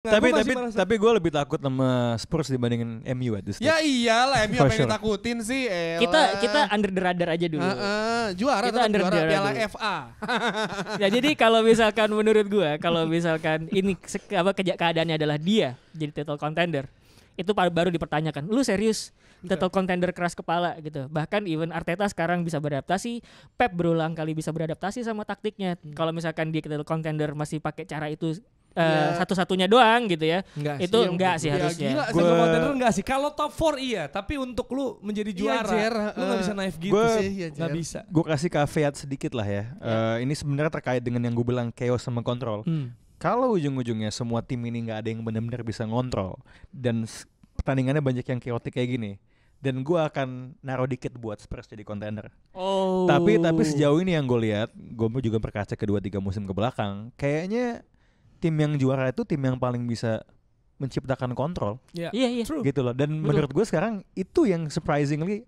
Tapi gue lebih takut sama Spurs dibandingin MU at this stage. Ya iyalah, MU apa yang ditakutin sih? Kita under the radar aja dulu. Juara Kita tetap under juara the radar Piala dulu. FA. Ya jadi kalau misalkan menurut gue, kalau misalkan ini keadaannya adalah dia jadi title contender, itu baru dipertanyakan. Lu serius title contender keras kepala gitu. Bahkan even Arteta sekarang bisa beradaptasi, Pep berulang kali bisa beradaptasi sama taktiknya. Kalau misalkan dia title contender masih pakai cara itu satu-satunya doang gitu ya. Enggak sih harusnya. Gila, single contender enggak sih. Kalau top 4 iya, tapi untuk lu menjadi juara, lu enggak bisa naif gitu sih. Enggak bisa. Gue kasih caveat sedikit lah ya. Ini sebenarnya terkait dengan yang gue bilang chaos sama kontrol. Kalau ujung-ujungnya semua tim ini nggak ada yang benar-benar bisa ngontrol dan pertandingannya banyak yang chaotic kayak gini, dan gue akan naruh dikit buat Spurs jadi kontender. Tapi sejauh ini yang gue lihat, gue juga berkaca ke 2-3 musim ke belakang, kayaknya tim yang juara itu tim yang paling bisa menciptakan kontrol. Iya. Gitu loh. Dan menurut gue sekarang itu yang surprisingly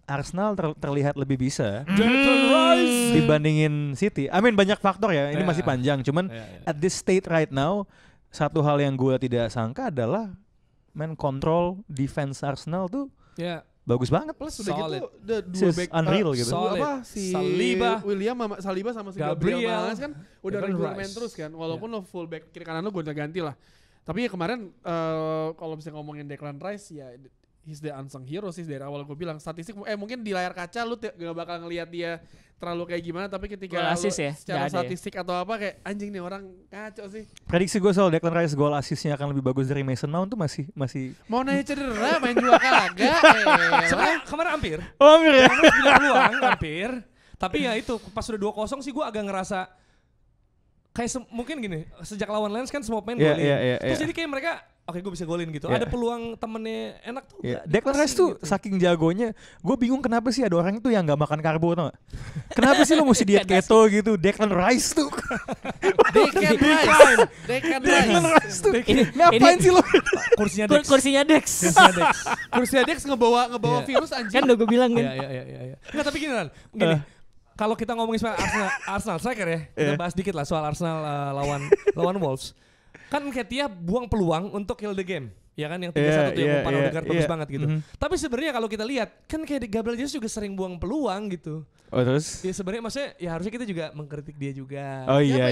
Arsenal terlihat lebih bisa dibandingin City. I mean banyak faktor ya. Ini masih panjang. Cuman at this state right now, satu hal yang gue tidak sangka adalah kontrol defense Arsenal tuh bagus banget. Plus udah solid. gitu dua back unreal gitu. Si Saliba sama si Gabriel Magalhaes kan udah regular main terus kan. Walaupun lo full back kiri kanan lo gue udah ganti lah. Tapi ya kemarin kalau bisa ngomongin Declan Rice ya he's the unsung hero sih dari awal gue bilang. Statistik mungkin di layar kaca lu gak bakal ngelihat dia terlalu kayak gimana, tapi ketika secara statistik atau apa kayak anjing nih orang kacau sih. Prediksi gue soal Declan Rice gol asisnya akan lebih bagus dari Mason Mount tuh masih mau nanya cedera main juga kagak. Sebenarnya kemarin hampir. Hampir ya. Bilang peluang hampir. Tapi ya itu pas udah 2-0 sih gue agak ngerasa kayak mungkin gini, sejak lawan Lens kan semua pemain golin. Terus jadi kayak mereka oke gue bisa golin gitu. Ada peluang temennya enak tuh. Declan Rice tuh gitu. Saking jagonya, gue bingung kenapa sih ada orang itu yang gak makan karbo tau gak? Kenapa sih lo mesti diet keto gitu? Declan Rice tuh. Declan Rice tuh. Ngapain sih lo? Kursinya Dex. Kursinya Dex ngebawa virus anjing. Kan udah gue bilang kan. Iya. Enggak, tapi gini kan. Gini. Kalau kita ngomongin soal Arsenal striker ya, kita bahas dikit lah soal Arsenal lawan Wolves. Kan Nketiah buang peluang untuk kill the game. Ya kan yang 3-1 tuh yang umpan Odegaard bagus banget gitu. Tapi sebenarnya kalau kita lihat kan kayak Gabriel Jesus juga sering buang peluang gitu. Oh terus? Ya sebenarnya maksudnya ya harusnya kita juga mengkritik dia juga. Oh iya.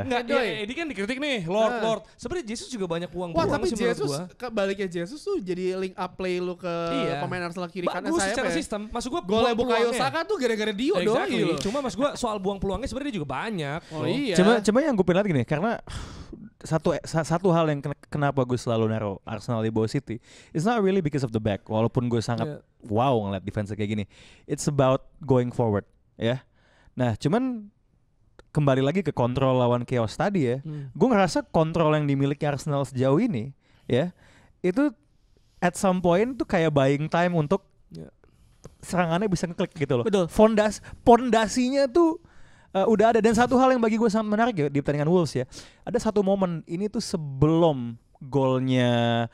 Enggak, Eddie kan dikritik nih, Lord. Sebenarnya Jesus juga banyak buang peluang. Wah, tapi Jesus baliknya Jesus tuh jadi link up play lu ke pemain Arsenal kiri kanan bagus saya. Secara sistem. Maksud gua golnya Bukayo Saka tuh gara-gara Dio doang gitu. Cuma maksud gua soal buang peluangnya sebenarnya juga banyak. Oh iya. Cuma yang gue pilih gini, karena satu hal yang kenapa gue selalu naruh Arsenal di bawah City, it's not really because of the back. Walaupun gue sangat wow ngeliat defense kayak gini, it's about going forward ya. Nah cuman kembali lagi ke kontrol lawan chaos tadi ya, gue ngerasa kontrol yang dimiliki Arsenal sejauh ini ya, itu at some point tuh kayak buying time untuk serangannya bisa ngeklik gitu loh. Betul. Fondasinya tuh udah ada. Dan satu hal yang bagi gue sangat menarik ya di pertandingan Wolves ya, ada satu momen ini tuh sebelum golnya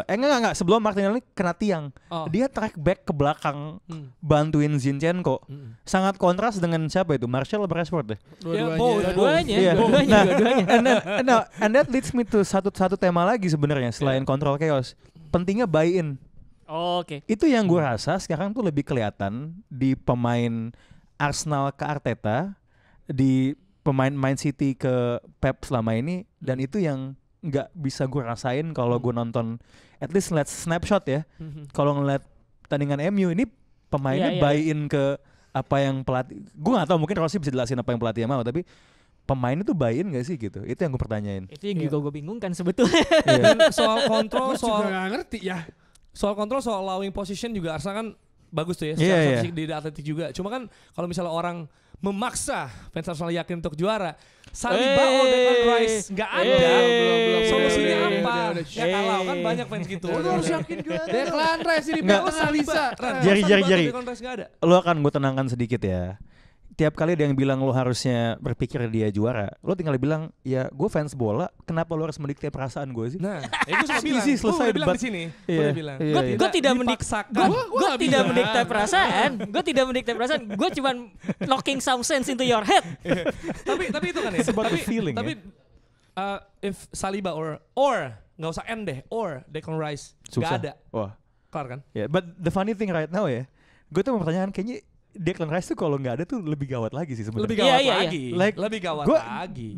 enggak sebelum Martinelli kena tiang, dia track back ke belakang bantuin Zinchenko. Sangat kontras dengan siapa itu, Martial atau Rashford deh? Dua-duanya. And that leads me to satu tema lagi sebenarnya selain kontrol chaos, pentingnya buy in. Oke. Itu yang gue rasa sekarang tuh lebih kelihatan di pemain Arsenal ke Arteta, di pemain City ke Pep selama ini, dan itu yang nggak bisa gue rasain kalau gue nonton, at least ngeliat snapshot ya. Kalau ngeliat pertandingan MU ini pemainnya buy in ke apa yang pelatih. Gue nggak tahu, mungkin Rossi bisa jelasin apa yang pelatih mau, tapi pemain itu buy in gak sih gitu? Itu yang gue pertanyain. Itu yang juga gue bingung kan sebetulnya. Dan soal kontrol, juga nggak ngerti ya. Soal kontrol, soal allowing position juga Arsenal kan bagus tuh ya, secara statistik di atletik juga. Cuma kan kalau misalnya orang memaksa fans Arsenal yakin untuk juara, Saliba, Declan Rice nggak ada, belum. Solusinya apa? Ya kalau kan banyak fans gitu. Lu harus yakin juara. Declan Rice ini nggak bisa. Jari. Declan Rice nggak ada. Lo akan gue tenangkan sedikit ya. Tiap kali ada yang bilang lo harusnya berpikir dia juara, lo tinggal bilang, ya gue fans bola, kenapa lo harus mendikte perasaan gue sih? Nah, gue suka bilang, selesai bilang di sini. Gue tidak mendikte perasaan. Gue tidak mendikte perasaan. Gue cuma knocking some sense into your head. Tapi itu kan ya. It's about the feeling. Tapi if Saliba or nggak usah N deh, or Declan Rice nggak ada. Wah. Kelar kan? Yeah, but the funny thing right now ya, gue tuh mau pertanyaan kayaknya Declan Rice tuh kalau nggak ada tuh lebih gawat lagi sih sebenarnya. Lebih gawat Iya. lagi. Like, lebih gawat lagi.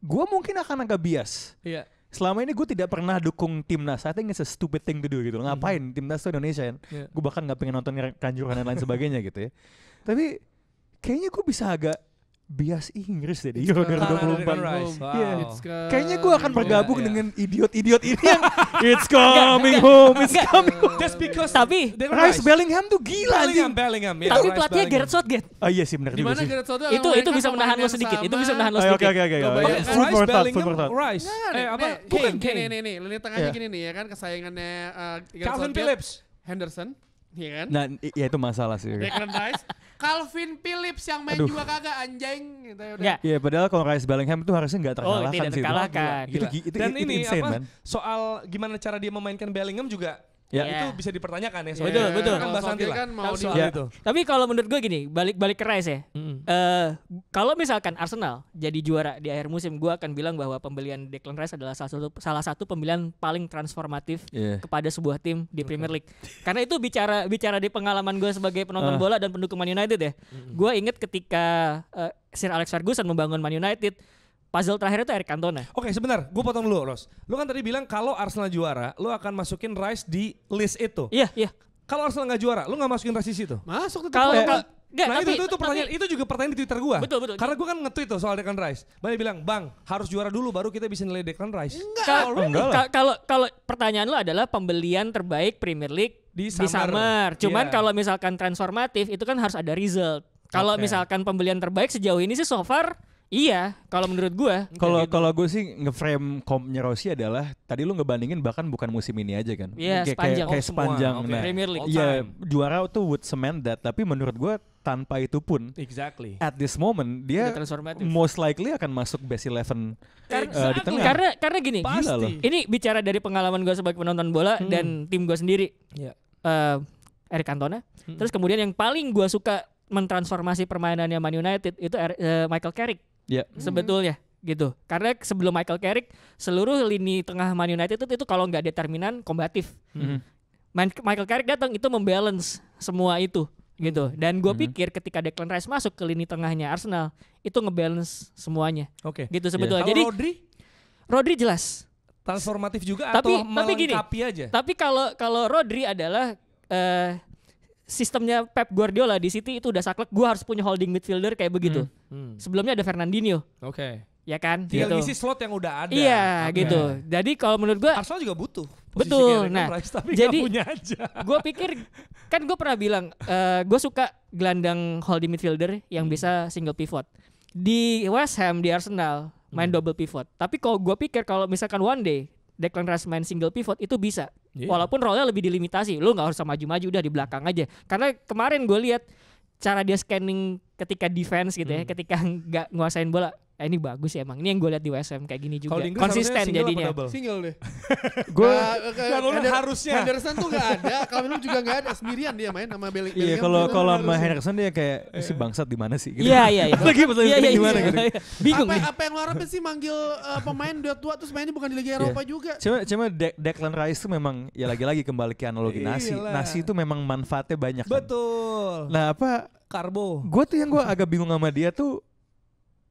Gue mungkin akan agak bias. Iya. Selama ini gue tidak pernah dukung timnas. I think it's a stupid thing to do gitu. Ngapain timnas tuh Indonesia kan? Yeah. Gue bahkan nggak pengen nonton Kanjuruhan dan lain sebagainya gitu ya. Tapi kayaknya gue bisa agak bias Inggris deh di Euro 2024. Wow. Kayaknya gue akan bergabung dengan idiot-idiot ini yang it's coming home, it's coming home. Just because Tapi Rice Bellingham tuh gila anjing. Bellingham. tapi pelatihnya Gareth Southgate. Oh iya sih benar Di juga mana sih. Gareth Southgate Itu bisa menahan lo sedikit. Itu bisa menahan lo Oke sedikit. oke. Coba Food for thought. Rice. Bukan Kane. Nih, lini tengahnya gini nih ya kan kesayangannya Calvin Phillips. Henderson, iya kan? Nah, ya itu masalah sih. Declan Rice, Calvin Phillips yang main juga kagak anjing gitu. Enggak. Iya, padahal kalau Rice Bellingham itu harusnya nggak terkalahkan tidak sih. terkalahkan. Itu Dan ini insane, apa? man. Soal gimana cara dia memainkan Bellingham juga Ya. itu bisa dipertanyakan ya. Betul. Kan bahas nanti lah. Kan mau Soal Ya. itu. Tapi kalau menurut gue gini, balik ke Rice ya. Kalau misalkan Arsenal jadi juara di akhir musim, gue akan bilang bahwa pembelian Declan Rice adalah salah satu pembelian paling transformatif kepada sebuah tim di Premier League. Karena itu bicara di pengalaman gue sebagai penonton bola dan pendukung Man United ya. Gue inget ketika Sir Alex Ferguson membangun Man United, puzzle terakhir itu Eric Cantona. Oke, sebentar, gue potong dulu, Ros. Lu kan tadi bilang kalau Arsenal juara, lu akan masukin Rice di list itu. Iya. Kalau Arsenal nggak juara, lu nggak masukin Rice di situ. Masuk tuh. Kalau Nah itu pertanyaan, itu juga pertanyaan di Twitter gue. Betul. Karena gue kan nge-tweet tuh soal Declan Rice. Banyak bilang, Bang, harus juara dulu baru kita bisa nilai Declan Rice. Kalau pertanyaan lu adalah pembelian terbaik Premier League di summer. Cuman kalau misalkan transformatif itu kan harus ada result. Kalau misalkan pembelian terbaik sejauh ini sih so far iya, kalau menurut gua. Kalau gue sih ngeframe kompnya Rossi adalah tadi lu ngebandingin bahkan bukan musim ini aja kan. Iya, kayak sepanjang. Nah, Premier League. Iya, juara tuh would cement that, tapi menurut gue tanpa itu pun at this moment dia most likely akan masuk best 11 di tengah. Karena gini, ini bicara dari pengalaman gue sebagai penonton bola dan tim gue sendiri. Eric Cantona. Terus kemudian yang paling gue suka mentransformasi permainannya Man United itu Michael Carrick. Sebetulnya gitu. Karena sebelum Michael Carrick seluruh lini tengah Man United itu kalau nggak determinan kombatif. Michael Carrick datang itu membalance semua itu gitu. Dan gue pikir ketika Declan Rice masuk ke lini tengahnya Arsenal itu ngebalance semuanya. Gitu sebetulnya. Jadi Rodri jelas transformatif juga tapi melengkapi aja. Tapi kalau Rodri adalah sistemnya Pep Guardiola di City itu udah saklek, gue harus punya holding midfielder kayak begitu. Sebelumnya ada Fernandinho. Ya kan? Tinggal gitu. isi slot yang udah ada. Iya, gitu. Jadi kalau menurut gue Arsenal juga butuh. Betul. Nah, Rice, tapi jadi punya aja. Gue pikir kan gue pernah bilang gue suka gelandang holding midfielder yang bisa single pivot. Di West Ham, di Arsenal main double pivot. Tapi kalau gue pikir kalau misalkan one day Declan Rice main single pivot itu bisa. Walaupun role-nya lebih dilimitasi. Lu gak usah maju-maju, udah di belakang aja. Karena kemarin gue lihat cara dia scanning ketika defense gitu ya, ketika gak nguasain bola. Ini bagus ya emang. Ini yang gue lihat di WSM kayak gini juga. Konsisten jadinya. Single deh. Gue harusnya. Henderson tuh gak ada. Calvin juga gak ada. Sendirian dia main sama Bellingham. Iya, kalau sama Henderson dia kayak si bangsat di mana sih? Gitu. Iya. Lagi gimana gitu. Bingung nih. Apa yang lu harapin sih manggil pemain udah tua terus mainnya bukan di Liga Eropa juga. Cuma Declan Rice tuh memang ya lagi kembali ke analogi nasi. Nasi itu memang manfaatnya banyak. Betul. Nah apa? Karbo. Gue agak bingung sama dia tuh.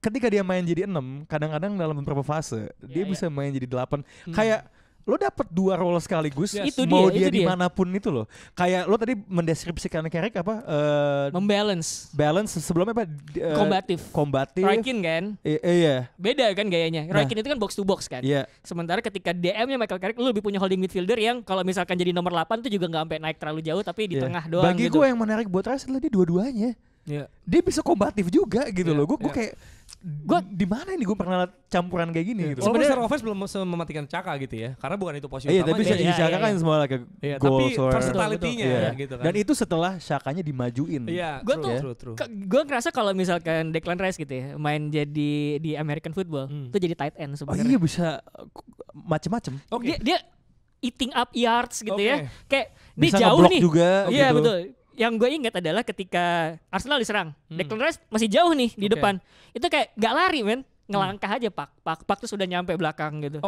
Ketika dia main jadi 6, kadang-kadang dalam beberapa fase dia bisa main jadi 8. Kayak lo dapet 2 role sekaligus, mau dia dimanapun itu loh. Kayak lo tadi mendeskripsikan Carrick apa? Balance sebelumnya apa? Kombatif. Roykin kan? Iya. Beda kan gayanya. Roykin itu kan box to box kan. Iya. Sementara ketika DM-nya Michael Carrick lo lebih punya holding midfielder yang kalau misalkan jadi nomor 8 itu juga nggak sampai naik terlalu jauh tapi di tengah doang. Bagi gitu. gue yang menarik buat Rice adalah dia dua-duanya. Dia bisa kombatif juga gitu loh. Gue kayak di mana ini gue pernah campuran kayak gini gitu. Sebenarnya secara offense belum mematikan Caka gitu ya. Karena bukan itu posisi utamanya. Tapi Caka kan semua kayak goal tapi versatility-nya gitu kan. Dan itu setelah Cakanya dimajuin. Iya, gue ngerasa kalau misalkan Declan Rice gitu ya main jadi di American football itu jadi tight end sebenarnya. Oh iya bisa macem-macem. Dia eating up yards gitu ya. Kayak dia bisa jauh nih. Juga, iya gitu. betul. Yang gue ingat adalah ketika Arsenal diserang, Declan Rice masih jauh nih di depan. Itu kayak gak lari men. ngelangkah aja pak terus udah nyampe belakang gitu.